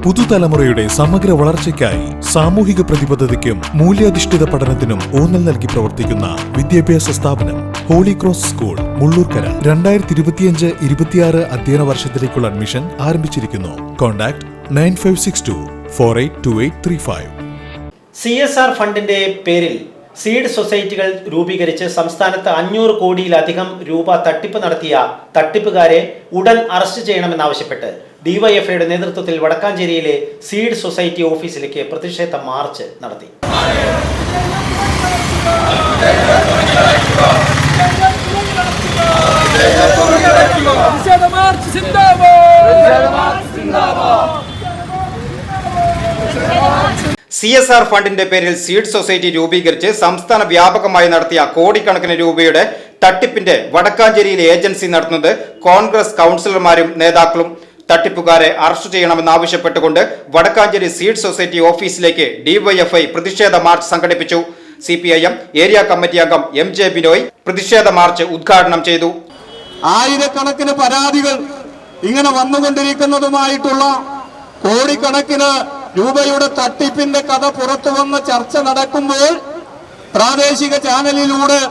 പുതുതലമുറയുടെ സമഗ്ര വളർച്ചയ്ക്കായി സാമൂഹിക പ്രതിബദ്ധതയ്ക്കും മൂല്യാധിഷ്ഠിത പഠനത്തിനും ഊന്നൽ നൽകി പ്രവർത്തിക്കുന്ന വിദ്യാഭ്യാസ സ്ഥാപനം ഹോളി ക്രോസ് സ്കൂൾ മുള്ളൂർക്കര 2025-26 അധ്യയന വർഷത്തിലേക്കുള്ള അഡ്മിഷൻ ആരംഭിച്ചിരിക്കുന്നു. കോൺടാക്ട് 9562482835. CSR ഫണ്ടിന്റെ പേരിൽ സീഡ് സൊസൈറ്റികൾ രൂപീകരിച്ച് സംസ്ഥാനത്ത് 500 കോടിയിലധികം രൂപ തട്ടിപ്പ് നടത്തിയ തട്ടിപ്പുകാരെ ഉടൻ അറസ്റ്റ് ചെയ്യണമെന്നാവശ്യപ്പെട്ട് ഡിവൈഎഫ്ഐയുടെ നേതൃത്വത്തിൽ വടക്കാഞ്ചേരിയിലെ സീഡ് സൊസൈറ്റി ഓഫീസിലേക്ക് പ്രതിഷേധ മാർച്ച് നടത്തി. CSR ഫണ്ടിന്റെ പേരിൽ സീഡ് സൊസൈറ്റി രൂപീകരിച്ച് സംസ്ഥാന വ്യാപകമായി നടത്തിയ കോടിക്കണക്കിന് രൂപയുടെ തട്ടിപ്പിന്റെ വടക്കാഞ്ചേരിയിലെ ഏജൻസി നടത്തുന്നത് കോൺഗ്രസ് കൗൺസിലർമാരും നേതാക്കളും. തട്ടിപ്പുകാരെ അറസ്റ്റ് ചെയ്യണമെന്നാവശ്യപ്പെട്ടുകൊണ്ട് വടക്കാഞ്ചേരി സീഡ് സൊസൈറ്റി ഓഫീസിലേക്ക് ഡിവൈഎഫ്ഐ പ്രതിഷേധ മാർച്ച് സംഘടിപ്പിച്ചു. CPIM ഏരിയ കമ്മിറ്റി അംഗം MJ ബിനോയ് പ്രതിഷേധ മാർച്ച് ഉദ്ഘാടനം ചെയ്തു. ആയിരക്കണക്കിന് പരാതികൾ ഇങ്ങനെ വന്നുകൊണ്ടിരിക്കുന്നതുമായിട്ടുള്ള കോടിക്കണക്കിന് രൂപയുടെ തട്ടിപ്പിന്റെ കഥ പുറത്തു വന്ന ചർച്ച നടക്കുമ്പോൾ പ്രാദേശിക ചാനലിലൂടെ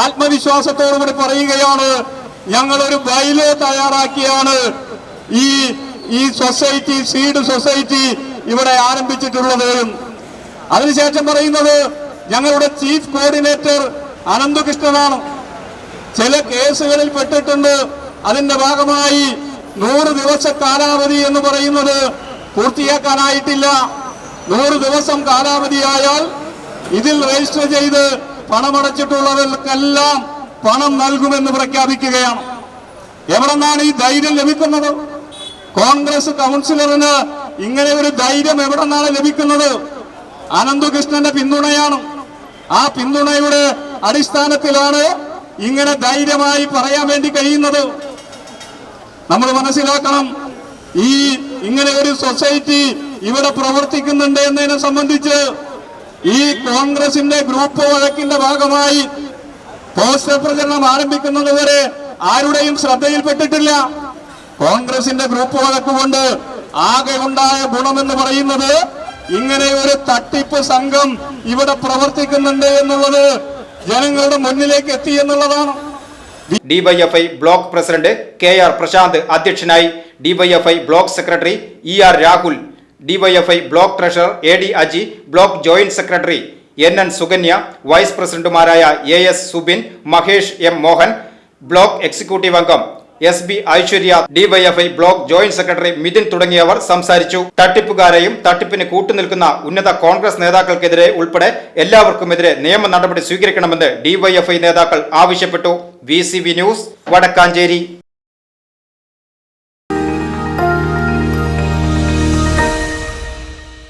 ആത്മവിശ്വാസത്തോടുകൂടി പറയുകയാണ്, ഞങ്ങളൊരു ബൈലോ തയ്യാറാക്കിയാണ് ഈ സൊസൈറ്റി സീഡ് സൊസൈറ്റി ഇവിടെ ആരംഭിച്ചിട്ടുള്ളത്. അതിനുശേഷം പറയുന്നത് ഞങ്ങളുടെ ചീഫ് കോർഡിനേറ്റർ അനന്തകൃഷ്ണനാണ്. ചില കേസുകളിൽ പെട്ടിട്ടുണ്ട്. അതിന്റെ ഭാഗമായി 100 ദിവസ കാലാവധി എന്ന് പറയുന്നത് പൂർത്തിയാക്കാനായിട്ടില്ല. 100 ദിവസം കാലാവധിയായാൽ ഇതിൽ രജിസ്റ്റർ ചെയ്ത് പണമടച്ചിട്ടുള്ളവർക്കെല്ലാം പണം നൽകുമെന്ന് പ്രഖ്യാപിക്കുകയാണ്. എവിടെ നിന്നാണ് ഈ ധൈര്യം ലഭിക്കുന്നത്? കോൺഗ്രസ് കൗൺസിലറിന് ഇങ്ങനെ ഒരു ധൈര്യം എവിടെ നിന്നാണ് ലഭിക്കുന്നത്? അനന്തകൃഷ്ണന്റെ പിന്തുണയാണ്. ആ പിന്തുണയുടെ അടിസ്ഥാനത്തിലാണ് ഇങ്ങനെ ധൈര്യമായി പറയാൻ വേണ്ടി കഴിയുന്നത്. നമ്മൾ മനസ്സിലാക്കണം, ഇങ്ങനെ ഒരു സൊസൈറ്റി ഇവിടെ പ്രവർത്തിക്കുന്നുണ്ട് എന്നതിനെ സംബന്ധിച്ച് ഈ കോൺഗ്രസിന്റെ ഗ്രൂപ്പ് വഴക്കിന്റെ ഭാഗമായി പോസ്റ്റർ പ്രചരണം ആരംഭിക്കുന്നത് വരെ ആരുടെയും ശ്രദ്ധയിൽപ്പെട്ടിട്ടില്ല. കോൺഗ്രസിന്റെ ഗ്രൂപ്പ് വഴക്ക് കൊണ്ട് ആകെ ഉണ്ടായ ഗുണമെന്ന് പറയുന്നത് ഇങ്ങനെ ഒരു തട്ടിപ്പ് സംഘം ഇവിടെ പ്രവർത്തിക്കുന്നുണ്ട് എന്നുള്ളത് ജനങ്ങളുടെ മുന്നിലേക്ക് എത്തി എന്നുള്ളതാണ്. DYFI block president KR Prasanth അധ്യക്ഷനായി. DYFI block secretary ER Rahul, DYFI block treasurer AD Aji, block joint secretary NN Sukanya, vice പ്രസിഡന്റുമാരായ AS Subin, Mahesh M Mohan, block executive അംഗം SB Aishwarya, DYFI block joint secretary Mithun തുടങ്ങിയവർ സംസാരിച്ചു. തട്ടിപ്പുകാരെയും തട്ടിപ്പിന് കൂട്ടുനിൽക്കുന്ന ഉന്നത കോൺഗ്രസ് നേതാക്കൾക്കെതിരെ ഉൾപ്പെടെ എല്ലാവർക്കുമെതിരെ നിയമ നടപടി സ്വീകരിക്കണമെന്ന് ഡിവൈഎഫ്ഐ നേതാക്കൾ ആവശ്യപ്പെട്ടു. VCV news, Vadakkanchery.